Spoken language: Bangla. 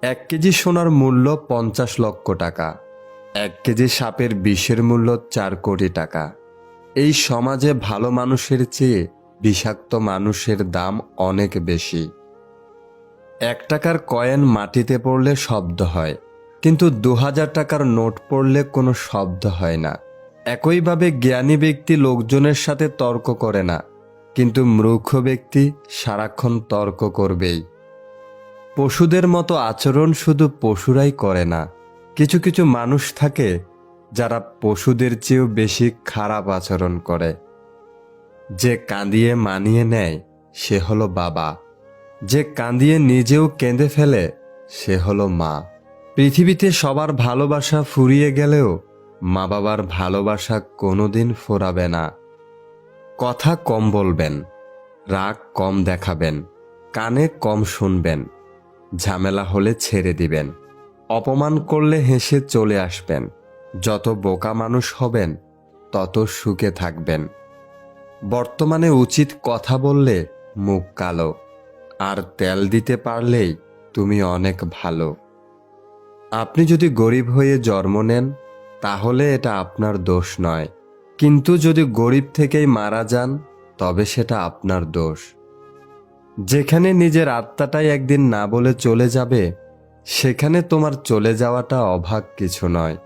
1 কেজি সোনার মূল্য 50 লক্ষ টাকা। 1 কেজি সাপের বিষের মূল্য 4 কোটি টাকা। এই সমাজে ভালো মানুষের চেয়ে বিষাক্ত মানুষের দাম অনেক বেশি। 1 টাকার কয়েন মাটিতে পড়লে শব্দ হয়, কিন্তু 2000 টাকার নোট পড়লে কোনো শব্দ হয় না। একইভাবে জ্ঞানী ব্যক্তি লোকজনের সাথে তর্ক করে না, কিন্তু মূর্খ ব্যক্তি সারাক্ষণ তর্ক করবেই। পশুদের মতো আচরণ শুধু পশুরাই করে না, কিছু কিছু মানুষ থাকে যারা পশুদের চেয়েও বেশি খারাপ আচরণ করে। যে কাঁদিয়ে মানিয়ে নেয় সে হলো বাবা, যে কাঁদিয়ে নিজেও কেঁদে ফেলে সে হলো মা। পৃথিবীতে সবার ভালোবাসা ফুরিয়ে গেলেও মা বাবার ভালোবাসা কোনোদিন ফোরাবে না। কথা কম বলবেন, রাগ কম দেখাবেন, কানে কম শুনবেন, ঝামেলা হলে ছেড়ে দিবেন, অপমান করলে হেসে চলে আসবেন। যত বোকা মানুষ হবেন তত সুখে থাকবেন। বর্তমানে উচিত কথা বললে মুখ কালো, আর তেল দিতে পারলেই তুমি অনেক ভালো। আপনি যদি গরিব হয়ে জন্ম নেন তাহলে এটা আপনার দোষ নয়, কিন্তু যদি গরিব থেকেই মারা যান তবে সেটা আপনার দোষ। যেখানে নিজের আত্মাটাই একদিন না বলে চলে যাবে, সেখানে তোমার চলে যাওয়াটা অভাগ কিছু নয়।